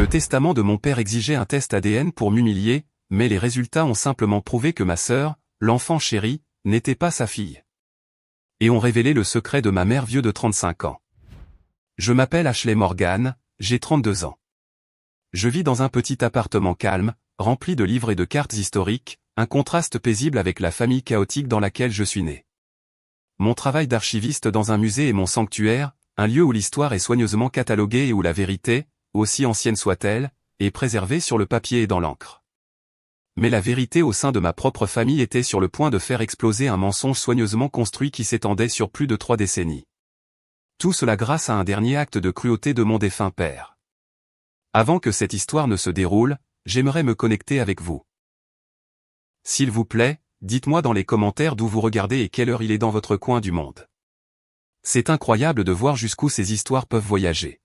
Le testament de mon père exigeait un test ADN pour m'humilier, mais les résultats ont simplement prouvé que ma sœur, l'enfant chéri, n'était pas sa fille. Et ont révélé le secret de ma mère vieux de 35 ans. Je m'appelle Ashley Morgan, j'ai 32 ans. Je vis dans un petit appartement calme, rempli de livres et de cartes historiques, un contraste paisible avec la famille chaotique dans laquelle je suis né. Mon travail d'archiviste dans un musée est mon sanctuaire, un lieu où l'histoire est soigneusement cataloguée et où la vérité, aussi ancienne soit-elle, est préservée sur le papier et dans l'encre. Mais la vérité au sein de ma propre famille était sur le point de faire exploser un mensonge soigneusement construit qui s'étendait sur plus de 3 décennies. Tout cela grâce à un dernier acte de cruauté de mon défunt père. Avant que cette histoire ne se déroule, j'aimerais me connecter avec vous. S'il vous plaît, dites-moi dans les commentaires d'où vous regardez et quelle heure il est dans votre coin du monde. C'est incroyable de voir jusqu'où ces histoires peuvent voyager.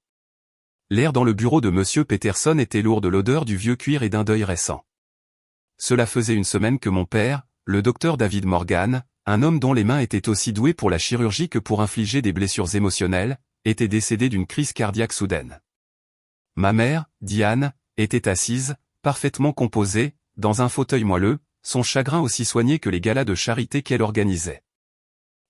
L'air dans le bureau de Monsieur Peterson était lourd de l'odeur du vieux cuir et d'un deuil récent. Cela faisait une semaine que mon père, le docteur David Morgan, un homme dont les mains étaient aussi douées pour la chirurgie que pour infliger des blessures émotionnelles, était décédé d'une crise cardiaque soudaine. Ma mère, Diane, était assise, parfaitement composée, dans un fauteuil moelleux, son chagrin aussi soigné que les galas de charité qu'elle organisait.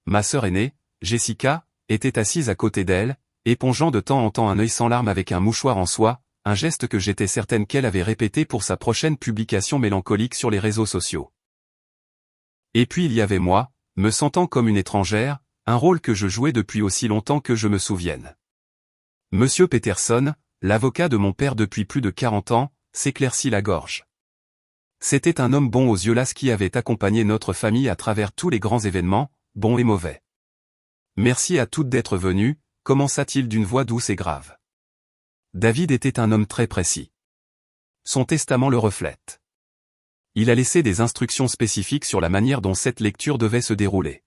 Ma sœur aînée, Jessica, était assise à côté d'elle, épongeant de temps en temps un œil sans larmes avec un mouchoir en soie, un geste que j'étais certaine qu'elle avait répété pour sa prochaine publication mélancolique sur les réseaux sociaux. Et puis il y avait moi, me sentant comme une étrangère, un rôle que je jouais depuis aussi longtemps que je me souvienne. Monsieur Peterson, l'avocat de mon père depuis plus de 40 ans, s'éclaircit la gorge. C'était un homme bon aux yeux las qui avait accompagné notre famille à travers tous les grands événements, bons et mauvais. Merci à toutes d'être venues, commença-t-il d'une voix douce et grave. David était un homme très précis. Son testament le reflète. Il a laissé des instructions spécifiques sur la manière dont cette lecture devait se dérouler.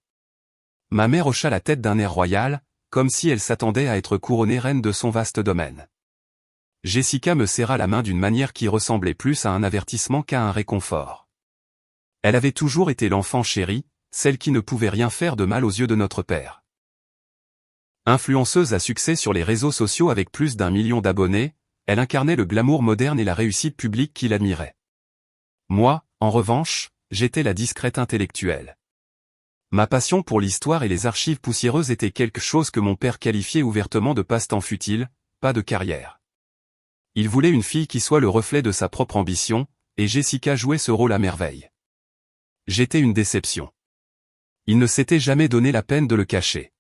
Ma mère hocha la tête d'un air royal, comme si elle s'attendait à être couronnée reine de son vaste domaine. Jessica me serra la main d'une manière qui ressemblait plus à un avertissement qu'à un réconfort. Elle avait toujours été l'enfant chéri, celle qui ne pouvait rien faire de mal aux yeux de notre père. Influenceuse à succès sur les réseaux sociaux avec plus d'1 million d'abonnés, elle incarnait le glamour moderne et la réussite publique qu'il admirait. Moi, en revanche, j'étais la discrète intellectuelle. Ma passion pour l'histoire et les archives poussiéreuses était quelque chose que mon père qualifiait ouvertement de passe-temps futile, pas de carrière. Il voulait une fille qui soit le reflet de sa propre ambition, et Jessica jouait ce rôle à merveille. J'étais une déception. Il ne s'était jamais donné la peine de le cacher.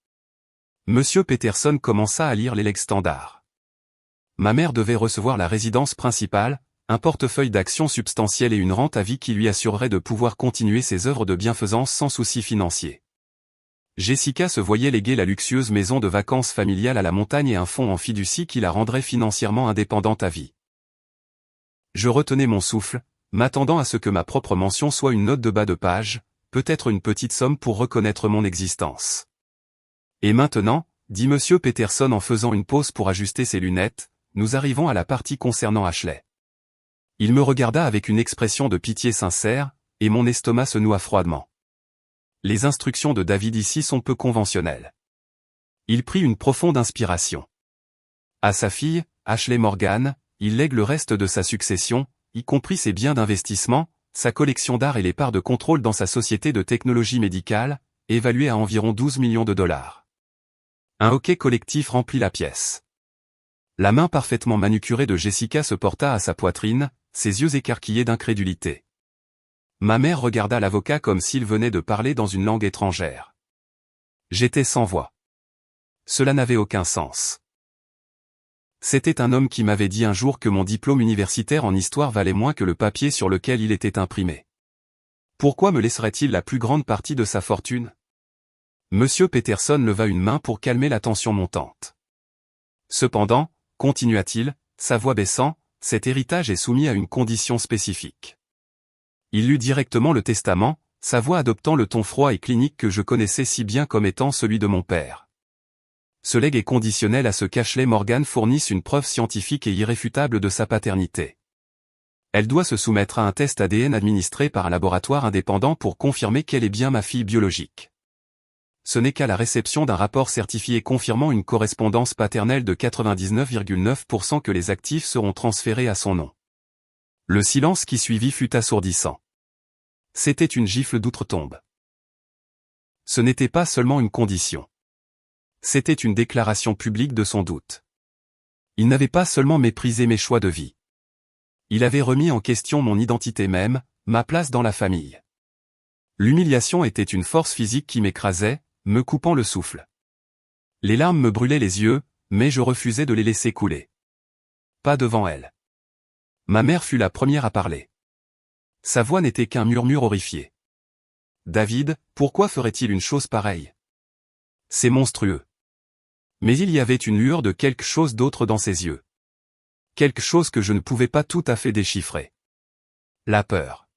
Monsieur Peterson commença à lire les legs standards. Ma mère devait recevoir la résidence principale, un portefeuille d'actions substantielles et une rente à vie qui lui assurerait de pouvoir continuer ses œuvres de bienfaisance sans souci financier. Jessica se voyait léguer la luxueuse maison de vacances familiale à la montagne et un fonds en fiducie qui la rendrait financièrement indépendante à vie. Je retenais mon souffle, m'attendant à ce que ma propre mention soit une note de bas de page, peut-être une petite somme pour reconnaître mon existence. Et maintenant, dit Monsieur Peterson en faisant une pause pour ajuster ses lunettes, nous arrivons à la partie concernant Ashley. Il me regarda avec une expression de pitié sincère, et mon estomac se noua froidement. Les instructions de David ici sont peu conventionnelles. Il prit une profonde inspiration. À sa fille, Ashley Morgan, il lègue le reste de sa succession, y compris ses biens d'investissement, sa collection d'art et les parts de contrôle dans sa société de technologie médicale, évaluée à environ 12 millions de dollars. Un hoquet collectif remplit la pièce. La main parfaitement manucurée de Jessica se porta à sa poitrine, ses yeux écarquillés d'incrédulité. Ma mère regarda l'avocat comme s'il venait de parler dans une langue étrangère. J'étais sans voix. Cela n'avait aucun sens. C'était un homme qui m'avait dit un jour que mon diplôme universitaire en histoire valait moins que le papier sur lequel il était imprimé. Pourquoi me laisserait-il la plus grande partie de sa fortune ? Monsieur Peterson leva une main pour calmer la tension montante. Cependant, continua-t-il, sa voix baissant, cet héritage est soumis à une condition spécifique. Il lut directement le testament, sa voix adoptant le ton froid et clinique que je connaissais si bien comme étant celui de mon père. Ce legs est conditionnel à ce qu'Ashley Morgan fournisse une preuve scientifique et irréfutable de sa paternité. Elle doit se soumettre à un test ADN administré par un laboratoire indépendant pour confirmer qu'elle est bien ma fille biologique. ce n'est qu'à la réception d'un rapport certifié confirmant une correspondance paternelle de 99,9% que les actifs seront transférés à son nom. Le silence qui suivit fut assourdissant. C'était une gifle d'outre-tombe. Ce n'était pas seulement une condition. C'était une déclaration publique de son doute. Il n'avait pas seulement méprisé mes choix de vie. Il avait remis en question mon identité même, ma place dans la famille. L'humiliation était une force physique qui m'écrasait, me coupant le souffle. Les larmes me brûlaient les yeux, mais je refusais de les laisser couler. Pas devant elle. Ma mère fut la première à parler. Sa voix n'était qu'un murmure horrifié. « David, pourquoi ferait-il une chose pareille? C'est monstrueux. » Mais il y avait une lueur de quelque chose d'autre dans ses yeux. Quelque chose que je ne pouvais pas tout à fait déchiffrer. La peur.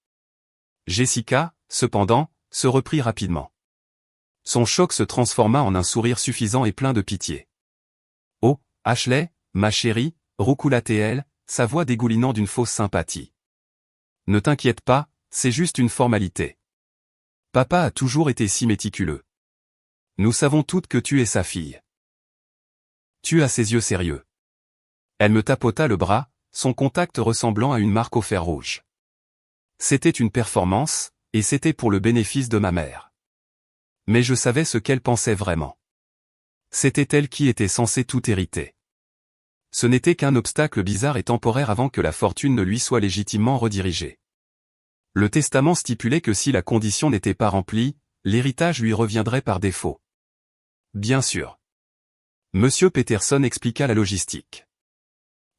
Jessica, cependant, se reprit rapidement. Son choc se transforma en un sourire suffisant et plein de pitié. « Oh, Ashley, ma chérie, roucoula-t-elle, sa voix dégoulinant d'une fausse sympathie. Ne t'inquiète pas, c'est juste une formalité. Papa a toujours été si méticuleux. Nous savons toutes que tu es sa fille. » Tu as ses yeux sérieux. Elle me tapota le bras, son contact ressemblant à une marque au fer rouge. C'était une performance, et c'était pour le bénéfice de ma mère. Mais je savais ce qu'elle pensait vraiment. C'était elle qui était censée tout hériter. Ce n'était qu'un obstacle bizarre et temporaire avant que la fortune ne lui soit légitimement redirigée. Le testament stipulait que si la condition n'était pas remplie, l'héritage lui reviendrait par défaut. Bien sûr. Monsieur Peterson expliqua la logistique.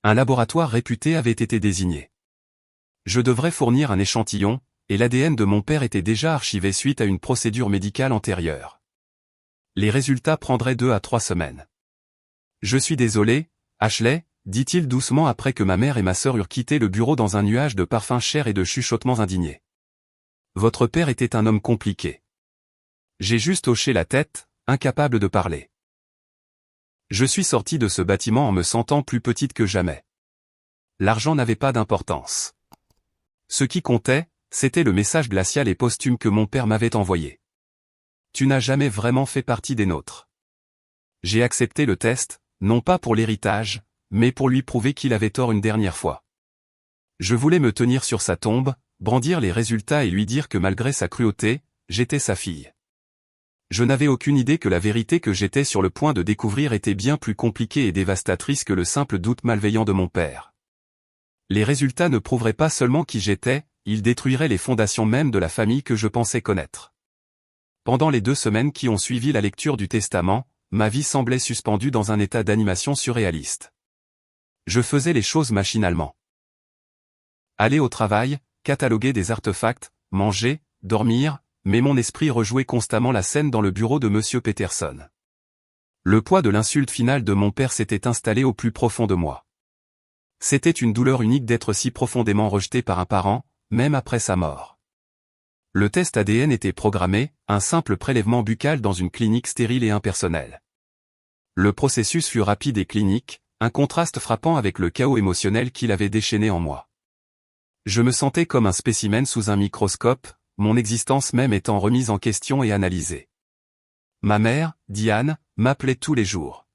Un laboratoire réputé avait été désigné. Je devrais fournir un échantillon, et l'ADN de mon père était déjà archivé suite à une procédure médicale antérieure. Les résultats prendraient 2 à 3 semaines. Je suis désolé, Ashley, dit-il doucement après que ma mère et ma sœur eurent quitté le bureau dans un nuage de parfums chers et de chuchotements indignés. Votre père était un homme compliqué. J'ai juste hoché la tête, incapable de parler. Je suis sorti de ce bâtiment en me sentant plus petite que jamais. L'argent n'avait pas d'importance. Ce qui comptait, c'était le message glacial et posthume que mon père m'avait envoyé. Tu n'as jamais vraiment fait partie des nôtres. J'ai accepté le test, non pas pour l'héritage, mais pour lui prouver qu'il avait tort une dernière fois. Je voulais me tenir sur sa tombe, brandir les résultats et lui dire que malgré sa cruauté, j'étais sa fille. Je n'avais aucune idée que la vérité que j'étais sur le point de découvrir était bien plus compliquée et dévastatrice que le simple doute malveillant de mon père. Les résultats ne prouveraient pas seulement qui j'étais, ils détruiraient les fondations mêmes de la famille que je pensais connaître. Pendant les 2 semaines qui ont suivi la lecture du testament, ma vie semblait suspendue dans un état d'animation surréaliste. Je faisais les choses machinalement. Aller au travail, cataloguer des artefacts, manger, dormir, mais mon esprit rejouait constamment la scène dans le bureau de Monsieur Peterson. Le poids de l'insulte finale de mon père s'était installé au plus profond de moi. C'était une douleur unique d'être si profondément rejeté par un parent, même après sa mort. Le test ADN était programmé, un simple prélèvement buccal dans une clinique stérile et impersonnelle. Le processus fut rapide et clinique, un contraste frappant avec le chaos émotionnel qu'il avait déchaîné en moi. Je me sentais comme un spécimen sous un microscope, mon existence même étant remise en question et analysée. Ma mère, Diane, m'appelait tous les jours.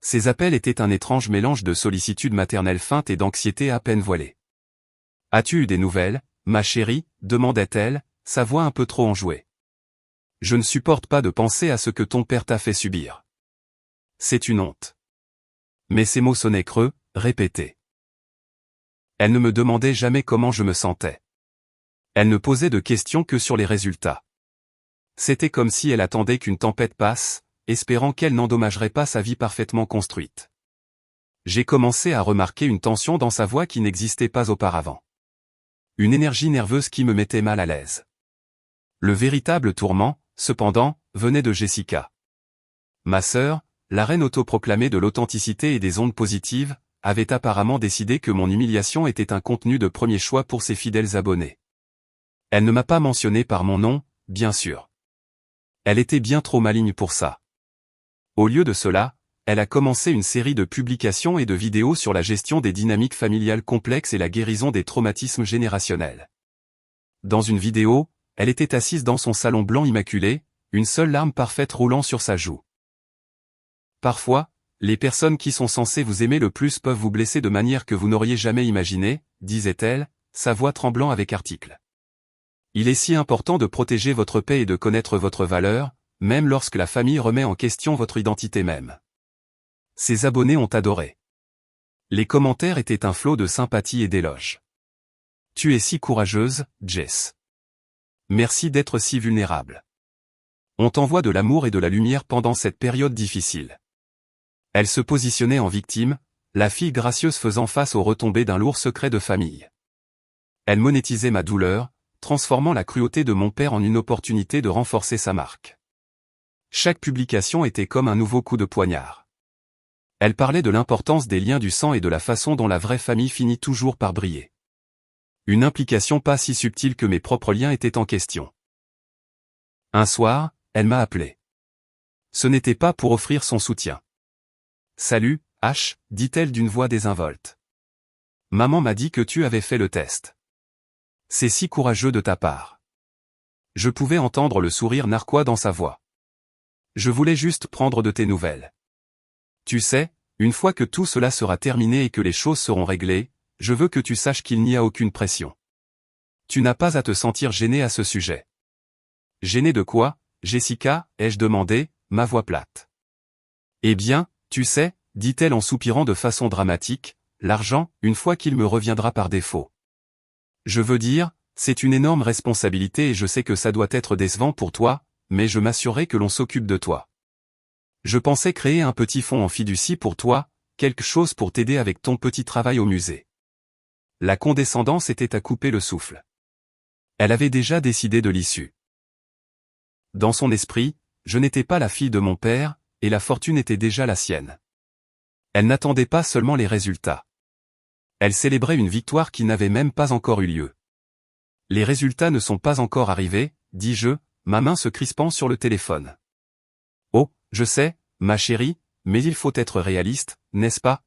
Ces appels étaient un étrange mélange de sollicitude maternelle feinte et d'anxiété à peine voilée. « As-tu eu des nouvelles, ma chérie ?» demandait-elle, sa voix un peu trop enjouée. « Je ne supporte pas de penser à ce que ton père t'a fait subir. C'est une honte. » Mais ces mots sonnaient creux, répétés. Elle ne me demandait jamais comment je me sentais. Elle ne posait de questions que sur les résultats. C'était comme si elle attendait qu'une tempête passe, espérant qu'elle n'endommagerait pas sa vie parfaitement construite. J'ai commencé à remarquer une tension dans sa voix qui n'existait pas auparavant. Une énergie nerveuse qui me mettait mal à l'aise. Le véritable tourment, cependant, venait de Jessica. Ma sœur, la reine autoproclamée de l'authenticité et des ondes positives, avait apparemment décidé que mon humiliation était un contenu de premier choix pour ses fidèles abonnés. Elle ne m'a pas mentionné par mon nom, bien sûr. Elle était bien trop maligne pour ça. Au lieu de cela, elle a commencé une série de publications et de vidéos sur la gestion des dynamiques familiales complexes et la guérison des traumatismes générationnels. Dans une vidéo, elle était assise dans son salon blanc immaculé, une seule larme parfaite roulant sur sa joue. Parfois, les personnes qui sont censées vous aimer le plus peuvent vous blesser de manière que vous n'auriez jamais imaginée, disait-elle, sa voix tremblant avec article. Il est si important de protéger votre paix et de connaître votre valeur, même lorsque la famille remet en question votre identité même. Ses abonnés ont adoré. Les commentaires étaient un flot de sympathie et d'éloges. Tu es si courageuse, Jess. Merci d'être si vulnérable. On t'envoie de l'amour et de la lumière pendant cette période difficile. Elle se positionnait en victime, la fille gracieuse faisant face aux retombées d'un lourd secret de famille. Elle monétisait ma douleur, transformant la cruauté de mon père en une opportunité de renforcer sa marque. Chaque publication était comme un nouveau coup de poignard. Elle parlait de l'importance des liens du sang et de la façon dont la vraie famille finit toujours par briller. Une implication pas si subtile que mes propres liens étaient en question. Un soir, elle m'a appelé. Ce n'était pas pour offrir son soutien. « Salut, H, dit-elle d'une voix désinvolte. Maman m'a dit que tu avais fait le test. C'est si courageux de ta part. Je pouvais entendre le sourire narquois dans sa voix. Je voulais juste prendre de tes nouvelles. Tu sais, une fois que tout cela sera terminé et que les choses seront réglées, je veux que tu saches qu'il n'y a aucune pression. Tu n'as pas à te sentir gêné à ce sujet. » Gêné de quoi, Jessica, ai-je demandé, ma voix plate. Eh bien, tu sais, dit-elle en soupirant de façon dramatique, l'argent, une fois qu'il me reviendra par défaut. Je veux dire, c'est une énorme responsabilité et je sais que ça doit être décevant pour toi, mais je m'assurerai que l'on s'occupe de toi. Je pensais créer un petit fonds en fiducie pour toi, quelque chose pour t'aider avec ton petit travail au musée. La condescendance était à couper le souffle. Elle avait déjà décidé de l'issue. Dans son esprit, je n'étais pas la fille de mon père, et la fortune était déjà la sienne. Elle n'attendait pas seulement les résultats. Elle célébrait une victoire qui n'avait même pas encore eu lieu. Les résultats ne sont pas encore arrivés, dis-je, ma main se crispant sur le téléphone. Oh, je sais, ma chérie, mais il faut être réaliste, n'est-ce pas?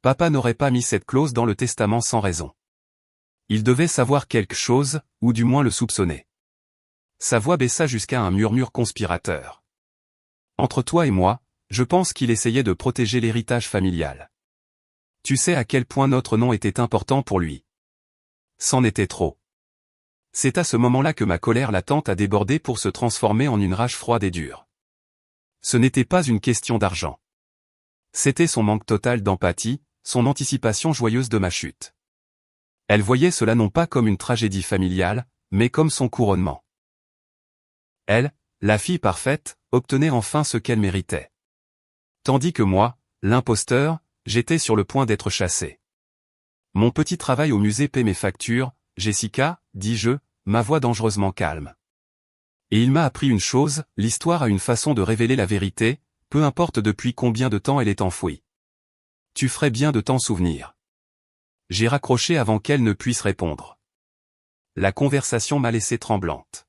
Papa n'aurait pas mis cette clause dans le testament sans raison. Il devait savoir quelque chose, ou du moins le soupçonner. Sa voix baissa jusqu'à un murmure conspirateur. Entre toi et moi, je pense qu'il essayait de protéger l'héritage familial. Tu sais à quel point notre nom était important pour lui. C'en était trop. C'est à ce moment-là que ma colère latente a débordé pour se transformer en une rage froide et dure. Ce n'était pas une question d'argent. C'était son manque total d'empathie, son anticipation joyeuse de ma chute. Elle voyait cela non pas comme une tragédie familiale, mais comme son couronnement. Elle, la fille parfaite, obtenait enfin ce qu'elle méritait. Tandis que moi, l'imposteur, j'étais sur le point d'être chassé. Mon petit travail au musée paie mes factures, Jessica, dis-je, ma voix dangereusement calme. Et il m'a appris une chose, l'histoire a une façon de révéler la vérité, peu importe depuis combien de temps elle est enfouie. Tu ferais bien de t'en souvenir. J'ai raccroché avant qu'elle ne puisse répondre. La conversation m'a laissé tremblante.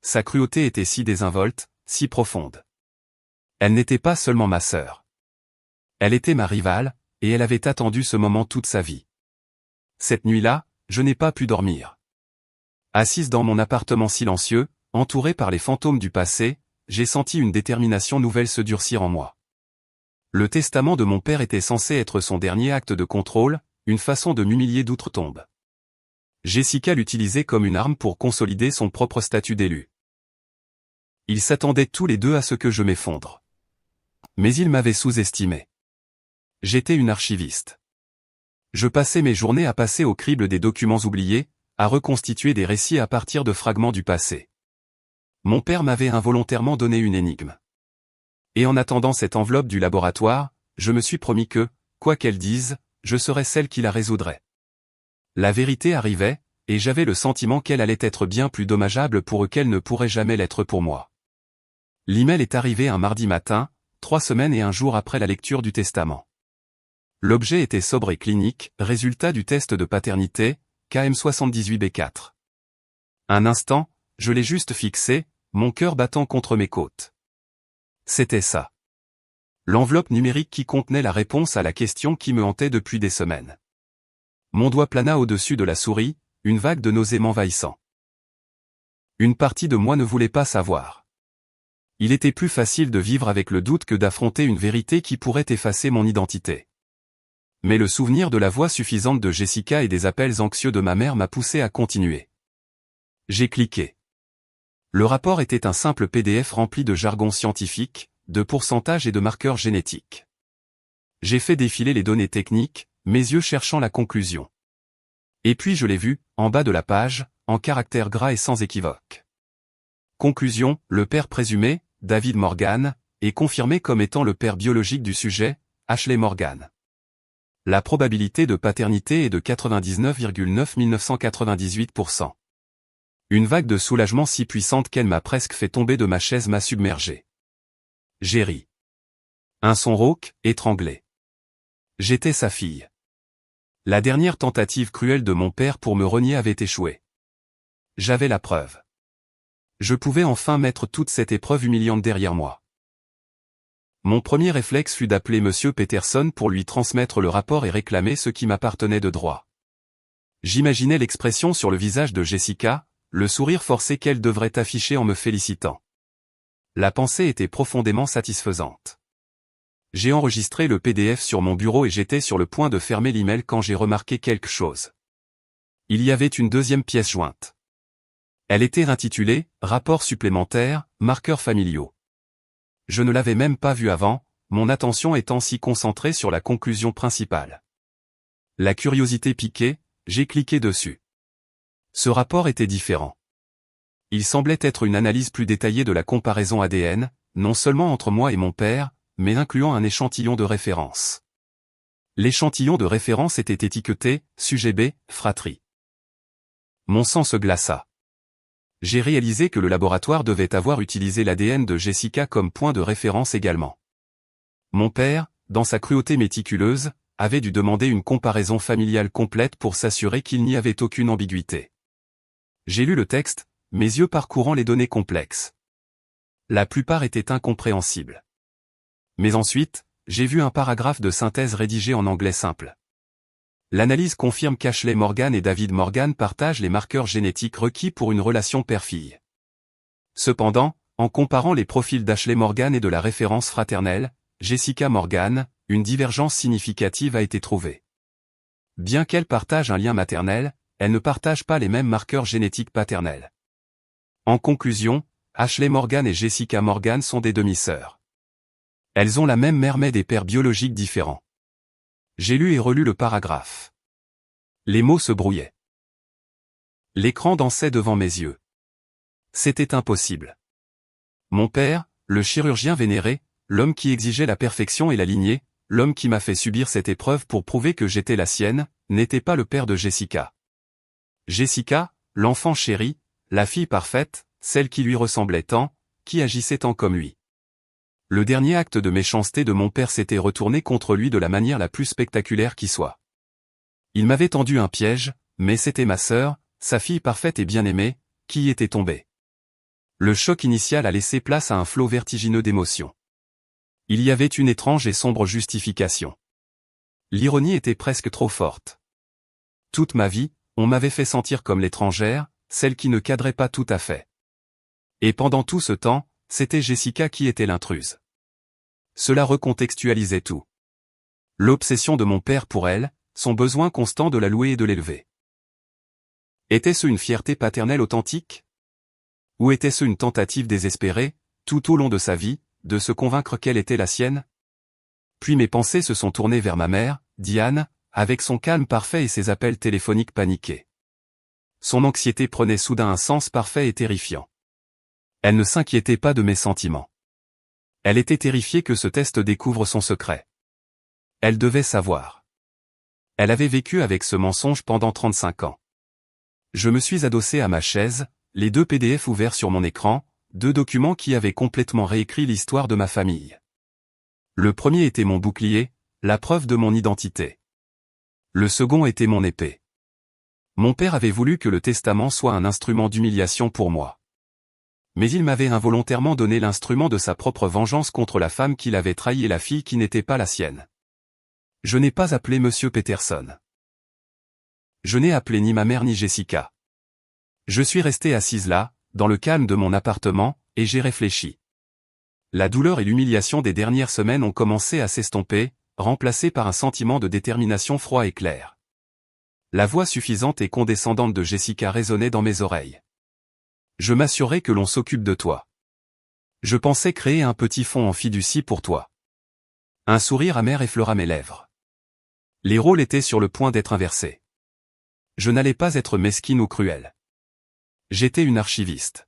Sa cruauté était si désinvolte, si profonde. Elle n'était pas seulement ma sœur. Elle était ma rivale, et elle avait attendu ce moment toute sa vie. Cette nuit-là, je n'ai pas pu dormir. Assise dans mon appartement silencieux, entouré par les fantômes du passé, j'ai senti une détermination nouvelle se durcir en moi. Le testament de mon père était censé être son dernier acte de contrôle, une façon de m'humilier d'outre-tombe. Jessica l'utilisait comme une arme pour consolider son propre statut d'élu. Ils s'attendaient tous les deux à ce que je m'effondre. Mais ils m'avaient sous-estimé. J'étais une archiviste. Je passais mes journées à passer au crible des documents oubliés, à reconstituer des récits à partir de fragments du passé. Mon père m'avait involontairement donné une énigme. Et en attendant cette enveloppe du laboratoire, je me suis promis que, quoi qu'elle dise, je serais celle qui la résoudrait. La vérité arrivait, et j'avais le sentiment qu'elle allait être bien plus dommageable pour eux qu'elle ne pourrait jamais l'être pour moi. L'email est arrivé un mardi matin, 3 semaines et un jour après la lecture du testament. L'objet était sobre et clinique, résultat du test de paternité, KM78B4. Un instant, je l'ai juste fixé, mon cœur battant contre mes côtes. C'était ça. L'enveloppe numérique qui contenait la réponse à la question qui me hantait depuis des semaines. Mon doigt plana au-dessus de la souris, une vague de nausées m'envahissant. Une partie de moi ne voulait pas savoir. Il était plus facile de vivre avec le doute que d'affronter une vérité qui pourrait effacer mon identité. Mais le souvenir de la voix suffisante de Jessica et des appels anxieux de ma mère m'a poussé à continuer. J'ai cliqué. Le rapport était un simple PDF rempli de jargon scientifique, de pourcentages et de marqueurs génétiques. J'ai fait défiler les données techniques, mes yeux cherchant la conclusion. Et puis je l'ai vu, en bas de la page, en caractères gras et sans équivoque. Conclusion, le père présumé, David Morgan, est confirmé comme étant le père biologique du sujet, Ashley Morgan. La probabilité de paternité est de 99,998%. Une vague de soulagement si puissante qu'elle m'a presque fait tomber de ma chaise m'a submergé. J'ai ri. Un son rauque, étranglé. J'étais sa fille. La dernière tentative cruelle de mon père pour me renier avait échoué. J'avais la preuve. Je pouvais enfin mettre toute cette épreuve humiliante derrière moi. Mon premier réflexe fut d'appeler Monsieur Peterson pour lui transmettre le rapport et réclamer ce qui m'appartenait de droit. J'imaginais l'expression sur le visage de Jessica, le sourire forcé qu'elle devrait afficher en me félicitant. La pensée était profondément satisfaisante. J'ai enregistré le PDF sur mon bureau et j'étais sur le point de fermer l'email quand j'ai remarqué quelque chose. Il y avait une deuxième pièce jointe. Elle était intitulée « Rapport supplémentaire, marqueurs familiaux ». Je ne l'avais même pas vue avant, mon attention étant si concentrée sur la conclusion principale. La curiosité piquée, j'ai cliqué dessus. Ce rapport était différent. Il semblait être une analyse plus détaillée de la comparaison ADN, non seulement entre moi et mon père, mais incluant un échantillon de référence. L'échantillon de référence était étiqueté « Sujet B, fratrie ». Mon sang se glaça. J'ai réalisé que le laboratoire devait avoir utilisé l'ADN de Jessica comme point de référence également. Mon père, dans sa cruauté méticuleuse, avait dû demander une comparaison familiale complète pour s'assurer qu'il n'y avait aucune ambiguïté. J'ai lu le texte, mes yeux parcourant les données complexes. La plupart étaient incompréhensibles. Mais ensuite, j'ai vu un paragraphe de synthèse rédigé en anglais simple. L'analyse confirme qu'Ashley Morgan et David Morgan partagent les marqueurs génétiques requis pour une relation père-fille. Cependant, en comparant les profils d'Ashley Morgan et de la référence fraternelle, Jessica Morgan, une divergence significative a été trouvée. Bien qu'elles partagent un lien maternel, elles ne partagent pas les mêmes marqueurs génétiques paternels. En conclusion, Ashley Morgan et Jessica Morgan sont des demi-sœurs. Elles ont la même mère mais des pères biologiques différents. J'ai lu et relu le paragraphe. Les mots se brouillaient. L'écran dansait devant mes yeux. C'était impossible. Mon père, le chirurgien vénéré, l'homme qui exigeait la perfection et la lignée, l'homme qui m'a fait subir cette épreuve pour prouver que j'étais la sienne, n'était pas le père de Jessica. Jessica, l'enfant chéri, la fille parfaite, celle qui lui ressemblait tant, qui agissait tant comme lui. Le dernier acte de méchanceté de mon père s'était retourné contre lui de la manière la plus spectaculaire qui soit. Il m'avait tendu un piège, mais c'était ma sœur, sa fille parfaite et bien-aimée, qui y était tombée. Le choc initial a laissé place à un flot vertigineux d'émotions. Il y avait une étrange et sombre justification. L'ironie était presque trop forte. Toute ma vie, on m'avait fait sentir comme l'étrangère, celle qui ne cadrait pas tout à fait. Et pendant tout ce temps, c'était Jessica qui était l'intruse. Cela recontextualisait tout. L'obsession de mon père pour elle, son besoin constant de la louer et de l'élever. Était-ce une fierté paternelle authentique? Ou était-ce une tentative désespérée, tout au long de sa vie, de se convaincre qu'elle était la sienne? Puis mes pensées se sont tournées vers ma mère, Diane, avec son calme parfait et ses appels téléphoniques paniqués. Son anxiété prenait soudain un sens parfait et terrifiant. Elle ne s'inquiétait pas de mes sentiments. Elle était terrifiée que ce test découvre son secret. Elle devait savoir. Elle avait vécu avec ce mensonge pendant 35 ans. Je me suis adossé à ma chaise, les 2 PDF ouverts sur mon écran, 2 documents qui avaient complètement réécrit l'histoire de ma famille. Le premier était mon bouclier, la preuve de mon identité. Le second était mon épée. Mon père avait voulu que le testament soit un instrument d'humiliation pour moi. Mais il m'avait involontairement donné l'instrument de sa propre vengeance contre la femme qu'il avait trahi et la fille qui n'était pas la sienne. Je n'ai pas appelé Monsieur Peterson. Je n'ai appelé ni ma mère ni Jessica. Je suis resté assise là, dans le calme de mon appartement, et j'ai réfléchi. La douleur et l'humiliation des dernières semaines ont commencé à s'estomper, remplacées par un sentiment de détermination froid et clair. La voix suffisante et condescendante de Jessica résonnait dans mes oreilles. Je m'assurais que l'on s'occupe de toi. Je pensais créer un petit fonds en fiducie pour toi. Un sourire amer effleura mes lèvres. Les rôles étaient sur le point d'être inversés. Je n'allais pas être mesquine ou cruelle. J'étais une archiviste.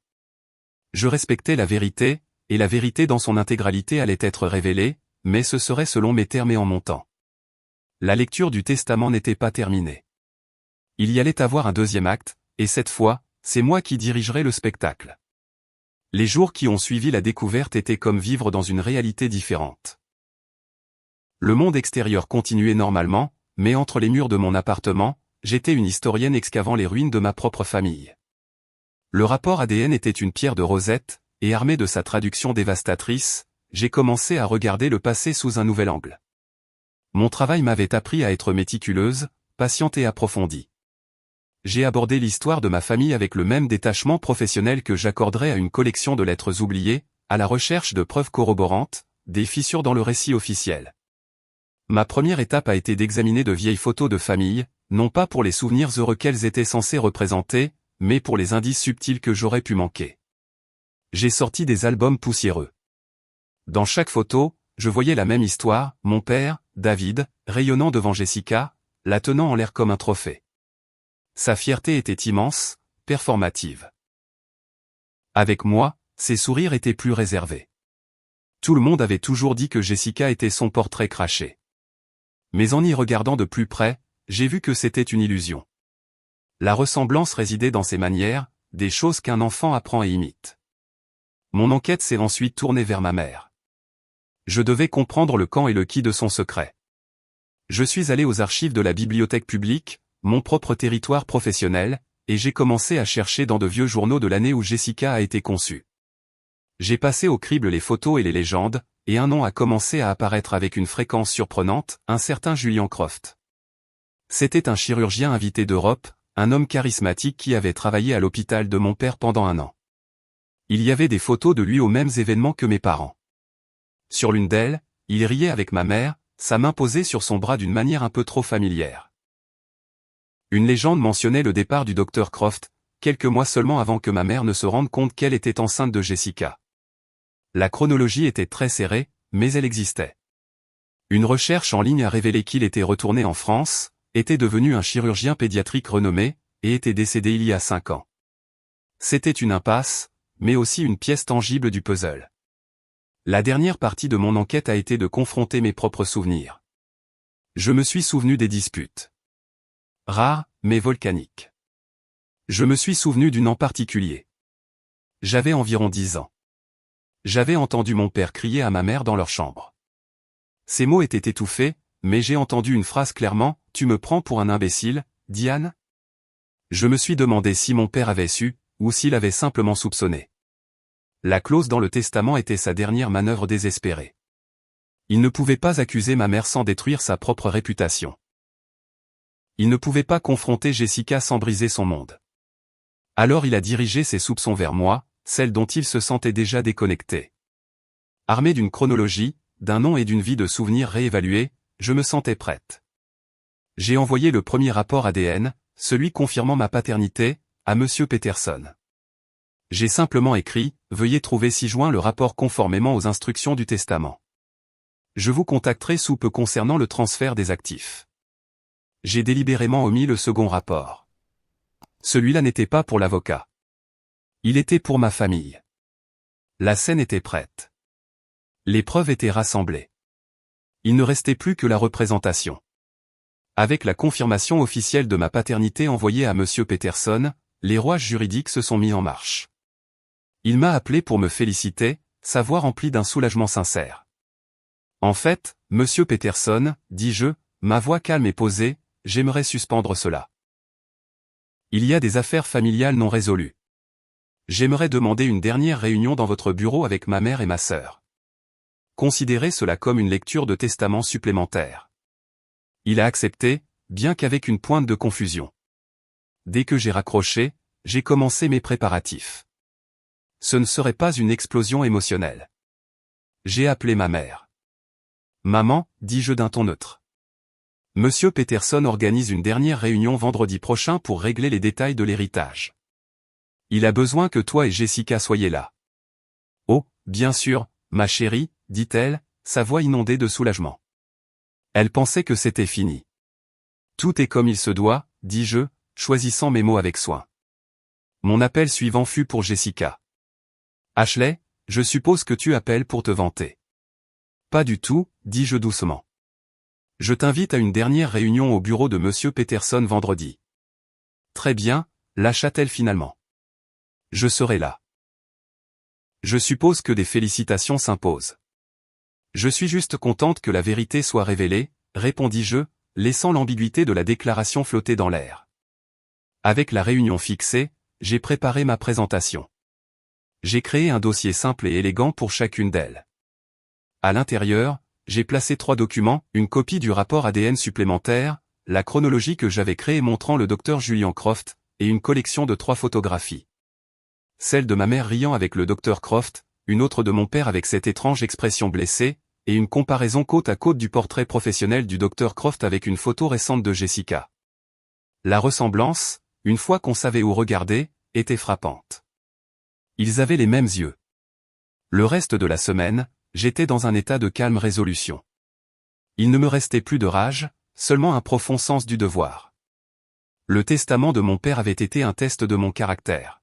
Je respectais la vérité, et la vérité dans son intégralité allait être révélée, mais ce serait selon mes termes et en mon temps. La lecture du testament n'était pas terminée. Il y allait avoir un deuxième acte, et cette fois, c'est moi qui dirigerais le spectacle. Les jours qui ont suivi la découverte étaient comme vivre dans une réalité différente. Le monde extérieur continuait normalement, mais entre les murs de mon appartement, j'étais une historienne excavant les ruines de ma propre famille. Le rapport ADN était une pierre de Rosette, et armé de sa traduction dévastatrice, j'ai commencé à regarder le passé sous un nouvel angle. Mon travail m'avait appris à être méticuleuse, patiente et approfondie. J'ai abordé l'histoire de ma famille avec le même détachement professionnel que j'accorderais à une collection de lettres oubliées, à la recherche de preuves corroborantes, des fissures dans le récit officiel. Ma première étape a été d'examiner de vieilles photos de famille, non pas pour les souvenirs heureux qu'elles étaient censées représenter, mais pour les indices subtils que j'aurais pu manquer. J'ai sorti des albums poussiéreux. Dans chaque photo, je voyais la même histoire, mon père, David, rayonnant devant Jessica, la tenant en l'air comme un trophée. Sa fierté était immense, performative. Avec moi, ses sourires étaient plus réservés. Tout le monde avait toujours dit que Jessica était son portrait craché. Mais en y regardant de plus près, j'ai vu que c'était une illusion. La ressemblance résidait dans ses manières, des choses qu'un enfant apprend et imite. Mon enquête s'est ensuite tournée vers ma mère. Je devais comprendre le quand et le qui de son secret. Je suis allé aux archives de la bibliothèque publique, mon propre territoire professionnel, et j'ai commencé à chercher dans de vieux journaux de l'année où Jessica a été conçue. J'ai passé au crible les photos et les légendes, et un nom a commencé à apparaître avec une fréquence surprenante, un certain Julian Croft. C'était un chirurgien invité d'Europe, un homme charismatique qui avait travaillé à l'hôpital de mon père pendant 1 an. Il y avait des photos de lui aux mêmes événements que mes parents. Sur l'une d'elles, il riait avec ma mère, sa main posée sur son bras d'une manière un peu trop familière. Une légende mentionnait le départ du docteur Croft, quelques mois seulement avant que ma mère ne se rende compte qu'elle était enceinte de Jessica. La chronologie était très serrée, mais elle existait. Une recherche en ligne a révélé qu'il était retourné en France, était devenu un chirurgien pédiatrique renommé, et était décédé il y a 5 ans. C'était une impasse, mais aussi une pièce tangible du puzzle. La dernière partie de mon enquête a été de confronter mes propres souvenirs. Je me suis souvenu des disputes. Rares, mais volcaniques. Je me suis souvenu d'une en particulier. J'avais environ 10 ans. J'avais entendu mon père crier à ma mère dans leur chambre. Ces mots étaient étouffés, mais j'ai entendu une phrase clairement, « Tu me prends pour un imbécile, Diane ?» Je me suis demandé si mon père avait su, ou s'il avait simplement soupçonné. La clause dans le testament était sa dernière manœuvre désespérée. Il ne pouvait pas accuser ma mère sans détruire sa propre réputation. Il ne pouvait pas confronter Jessica sans briser son monde. Alors il a dirigé ses soupçons vers moi, celle dont il se sentait déjà déconnecté. Armé d'une chronologie, d'un nom et d'une vie de souvenirs réévalués, je me sentais prête. J'ai envoyé le premier rapport ADN, celui confirmant ma paternité, à Monsieur Peterson. J'ai simplement écrit, « Veuillez trouver ci-joint le rapport conformément aux instructions du testament. Je vous contacterai sous peu concernant le transfert des actifs. » J'ai délibérément omis le second rapport. Celui-là n'était pas pour l'avocat. Il était pour ma famille. La scène était prête. Les preuves étaient rassemblées. Il ne restait plus que la représentation. Avec la confirmation officielle de ma paternité envoyée à Monsieur Peterson, les rouages juridiques se sont mis en marche. Il m'a appelé pour me féliciter, sa voix remplie d'un soulagement sincère. En fait, Monsieur Peterson, dis-je, ma voix calme et posée, j'aimerais suspendre cela. Il y a des affaires familiales non résolues. J'aimerais demander une dernière réunion dans votre bureau avec ma mère et ma sœur. Considérez cela comme une lecture de testament supplémentaire. Il a accepté, bien qu'avec une pointe de confusion. Dès que j'ai raccroché, j'ai commencé mes préparatifs. Ce ne serait pas une explosion émotionnelle. J'ai appelé ma mère. Maman, dis-je d'un ton neutre. Monsieur Peterson organise une dernière réunion vendredi prochain pour régler les détails de l'héritage. Il a besoin que toi et Jessica soyez là. Oh, bien sûr, ma chérie, dit-elle, sa voix inondée de soulagement. Elle pensait que c'était fini. Tout est comme il se doit, dis-je, choisissant mes mots avec soin. Mon appel suivant fut pour Jessica. Ashley, je suppose que tu appelles pour te vanter. Pas du tout, dis-je doucement. Je t'invite à une dernière réunion au bureau de Monsieur Peterson vendredi. Très bien, lâcha-t-elle finalement. Je serai là. Je suppose que des félicitations s'imposent. Je suis juste contente que la vérité soit révélée, répondis-je, laissant l'ambiguïté de la déclaration flotter dans l'air. Avec la réunion fixée, j'ai préparé ma présentation. J'ai créé un dossier simple et élégant pour chacune d'elles. À l'intérieur, j'ai placé 3 documents, une copie du rapport ADN supplémentaire, la chronologie que j'avais créée montrant le docteur Julian Croft, et une collection de 3 photographies. Celle de ma mère riant avec le docteur Croft, une autre de mon père avec cette étrange expression blessée, et une comparaison côte à côte du portrait professionnel du docteur Croft avec une photo récente de Jessica. La ressemblance, une fois qu'on savait où regarder, était frappante. Ils avaient les mêmes yeux. Le reste de la semaine, j'étais dans un état de calme résolution. Il ne me restait plus de rage, seulement un profond sens du devoir. Le testament de mon père avait été un test de mon caractère.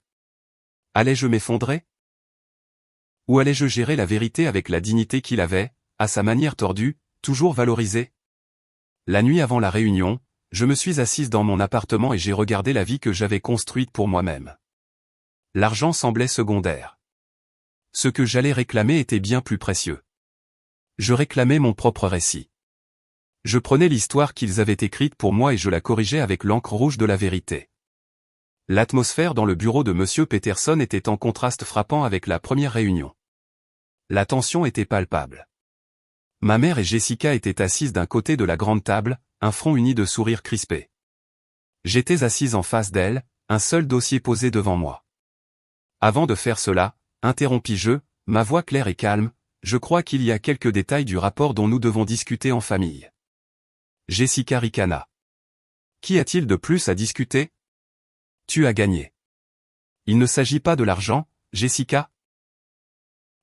Allais-je m'effondrer? Ou allais-je gérer la vérité avec la dignité qu'il avait, à sa manière tordue, toujours valorisée? La nuit avant la réunion, je me suis assise dans mon appartement et j'ai regardé la vie que j'avais construite pour moi-même. L'argent semblait secondaire. Ce que j'allais réclamer était bien plus précieux. Je réclamais mon propre récit. Je prenais l'histoire qu'ils avaient écrite pour moi et je la corrigeais avec l'encre rouge de la vérité. L'atmosphère dans le bureau de Monsieur Peterson était en contraste frappant avec la première réunion. La tension était palpable. Ma mère et Jessica étaient assises d'un côté de la grande table, un front uni de sourires crispés. J'étais assise en face d'elle, un seul dossier posé devant moi. Avant de faire cela, interrompis-je, ma voix claire et calme, je crois qu'il y a quelques détails du rapport dont nous devons discuter en famille. Jessica ricana. Qu'y a-t-il de plus à discuter? Tu as gagné. Il ne s'agit pas de l'argent, Jessica?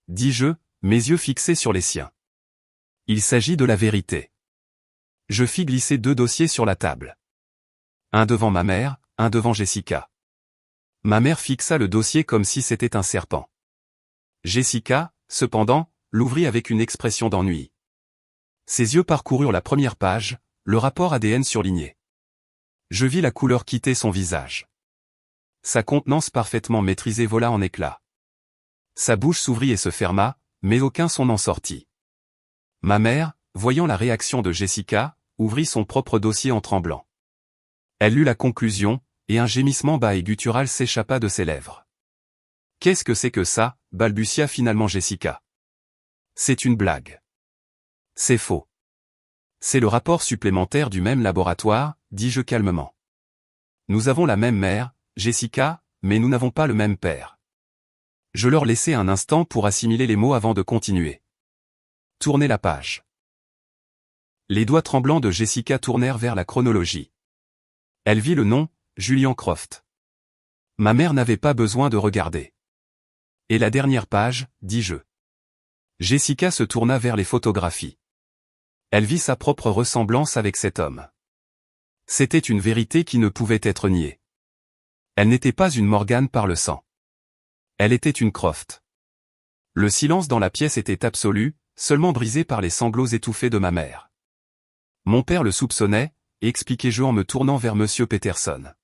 Dis-je, mes yeux fixés sur les siens. Il s'agit de la vérité. Je fis glisser 2 dossiers sur la table. Un devant ma mère, un devant Jessica. Ma mère fixa le dossier comme si c'était un serpent. Jessica, cependant, l'ouvrit avec une expression d'ennui. Ses yeux parcoururent la première page, le rapport ADN surligné. Je vis la couleur quitter son visage. Sa contenance parfaitement maîtrisée vola en éclats. Sa bouche s'ouvrit et se ferma, mais aucun son n'en sortit. Ma mère, voyant la réaction de Jessica, ouvrit son propre dossier en tremblant. Elle lut la conclusion, et un gémissement bas et guttural s'échappa de ses lèvres. « Qu'est-ce que c'est que ça ?» balbutia finalement Jessica. « C'est une blague. »« C'est faux. »« C'est le rapport supplémentaire du même laboratoire, » dis-je calmement. « Nous avons la même mère, Jessica, mais nous n'avons pas le même père. » Je leur laissai un instant pour assimiler les mots avant de continuer. Tournez la page. Les doigts tremblants de Jessica tournèrent vers la chronologie. Elle vit le nom, Julian Croft. Ma mère n'avait pas besoin de regarder. Et la dernière page, dis-je. Jessica se tourna vers les photographies. Elle vit sa propre ressemblance avec cet homme. C'était une vérité qui ne pouvait être niée. Elle n'était pas une Morgan par le sang. Elle était une Croft. Le silence dans la pièce était absolu, seulement brisé par les sanglots étouffés de ma mère. Mon père le soupçonnait, expliquai-je en me tournant vers Monsieur Peterson.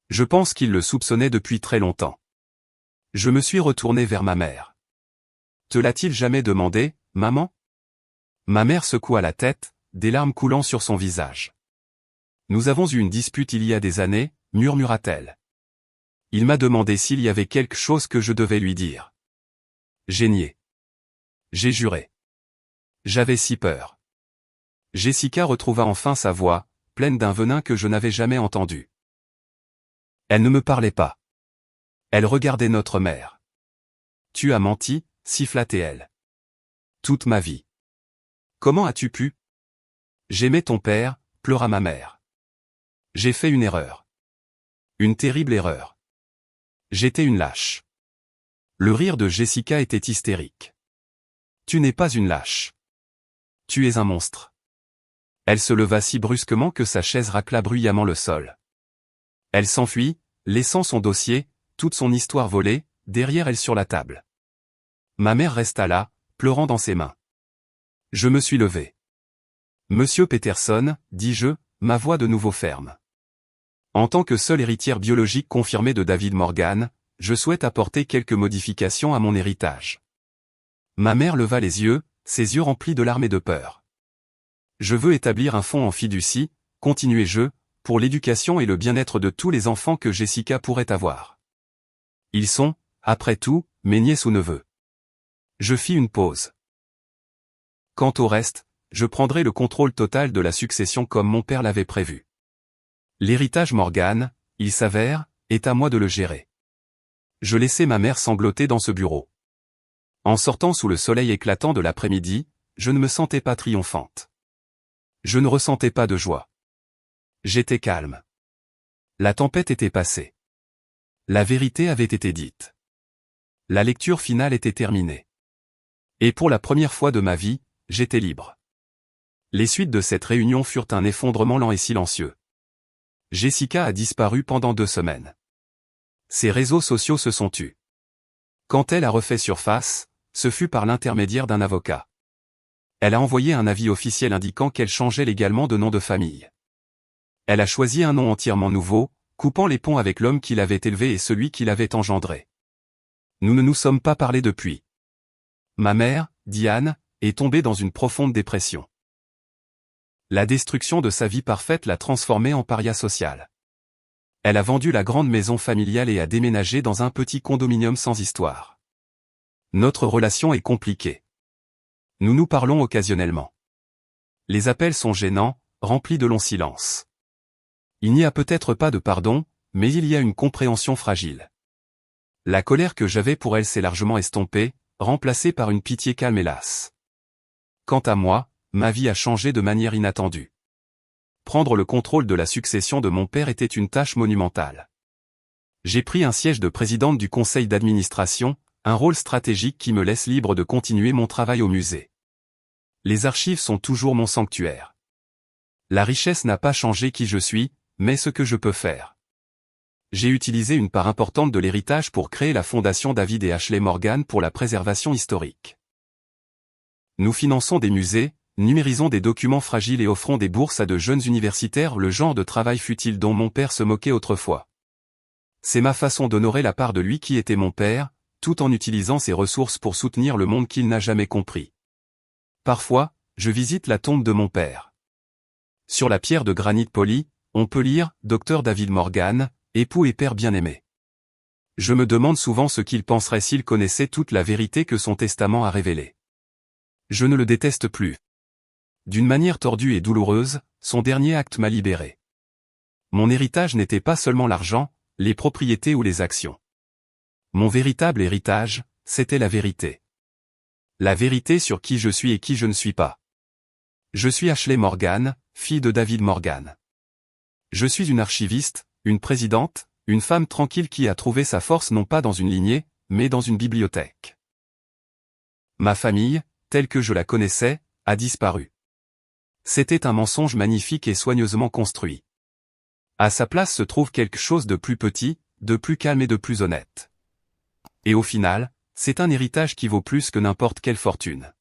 Je pense qu'il le soupçonnait depuis très longtemps. Je me suis retourné vers ma mère. Te l'a-t-il jamais demandé, maman? Ma mère secoua la tête, des larmes coulant sur son visage. Nous avons eu une dispute il y a des années, murmura-t-elle. Il m'a demandé s'il y avait quelque chose que je devais lui dire. J'ai nié. J'ai juré. J'avais si peur. Jessica retrouva enfin sa voix, pleine d'un venin que je n'avais jamais entendu. Elle ne me parlait pas. Elle regardait notre mère. Tu as menti, siffla-t-elle. toute ma vie. Comment as-tu pu? J'aimais ton père, pleura ma mère. J'ai fait une erreur. Une terrible erreur. J'étais une lâche. Le rire de Jessica était hystérique. Tu n'es pas une lâche. Tu es un monstre. Elle se leva si brusquement que sa chaise racla bruyamment le sol. Elle s'enfuit, laissant son dossier, toute son histoire volée, derrière elle sur la table. Ma mère resta là, pleurant dans ses mains. Je me suis levé. Monsieur Peterson, dis-je, ma voix de nouveau ferme. En tant que seule héritière biologique confirmée de David Morgan, je souhaite apporter quelques modifications à mon héritage. Ma mère leva les yeux, ses yeux remplis de larmes et de peur. Je veux établir un fonds en fiducie, continuai-je, pour l'éducation et le bien-être de tous les enfants que Jessica pourrait avoir. Ils sont, après tout, mes nièces ou neveux. Je fis une pause. Quant au reste, je prendrai le contrôle total de la succession comme mon père l'avait prévu. L'héritage Morgan, il s'avère, est à moi de le gérer. Je laissai ma mère sangloter dans ce bureau. En sortant sous le soleil éclatant de l'après-midi, je ne me sentais pas triomphante. Je ne ressentais pas de joie. J'étais calme. La tempête était passée. La vérité avait été dite. La lecture finale était terminée. Et pour la première fois de ma vie, j'étais libre. Les suites de cette réunion furent un effondrement lent et silencieux. Jessica a disparu pendant 2 semaines. Ses réseaux sociaux se sont tus. Quand elle a refait surface, ce fut par l'intermédiaire d'un avocat. Elle a envoyé un avis officiel indiquant qu'elle changeait légalement de nom de famille. Elle a choisi un nom entièrement nouveau, coupant les ponts avec l'homme qui l'avait élevé et celui qui l'avait engendré. Nous ne nous sommes pas parlé depuis. Ma mère, Diane, est tombée dans une profonde dépression. La destruction de sa vie parfaite l'a transformée en paria social. Elle a vendu la grande maison familiale et a déménagé dans un petit condominium sans histoire. Notre relation est compliquée. Nous nous parlons occasionnellement. Les appels sont gênants, remplis de longs silences. Il n'y a peut-être pas de pardon, mais il y a une compréhension fragile. La colère que j'avais pour elle s'est largement estompée, remplacée par une pitié calme et lasse. Quant à moi, ma vie a changé de manière inattendue. Prendre le contrôle de la succession de mon père était une tâche monumentale. J'ai pris un siège de présidente du conseil d'administration, un rôle stratégique qui me laisse libre de continuer mon travail au musée. Les archives sont toujours mon sanctuaire. La richesse n'a pas changé qui je suis, mais ce que je peux faire. J'ai utilisé une part importante de l'héritage pour créer la fondation David et Ashley Morgan pour la préservation historique. Nous finançons des musées, numérisons des documents fragiles et offrons des bourses à de jeunes universitaires, le genre de travail futile dont mon père se moquait autrefois. C'est ma façon d'honorer la part de lui qui était mon père, tout en utilisant ses ressources pour soutenir le monde qu'il n'a jamais compris. Parfois, je visite la tombe de mon père. Sur la pierre de granit poli, on peut lire « Dr David Morgan, époux et père bien-aimé ». Je me demande souvent ce qu'il penserait s'il connaissait toute la vérité que son testament a révélée. Je ne le déteste plus. D'une manière tordue et douloureuse, son dernier acte m'a libéré. Mon héritage n'était pas seulement l'argent, les propriétés ou les actions. Mon véritable héritage, c'était la vérité. La vérité sur qui je suis et qui je ne suis pas. Je suis Ashley Morgan, fille de David Morgan. Je suis une archiviste, une présidente, une femme tranquille qui a trouvé sa force non pas dans une lignée, mais dans une bibliothèque. Ma famille, telle que je la connaissais, a disparu. C'était un mensonge magnifique et soigneusement construit. À sa place se trouve quelque chose de plus petit, de plus calme et de plus honnête. Et au final, c'est un héritage qui vaut plus que n'importe quelle fortune.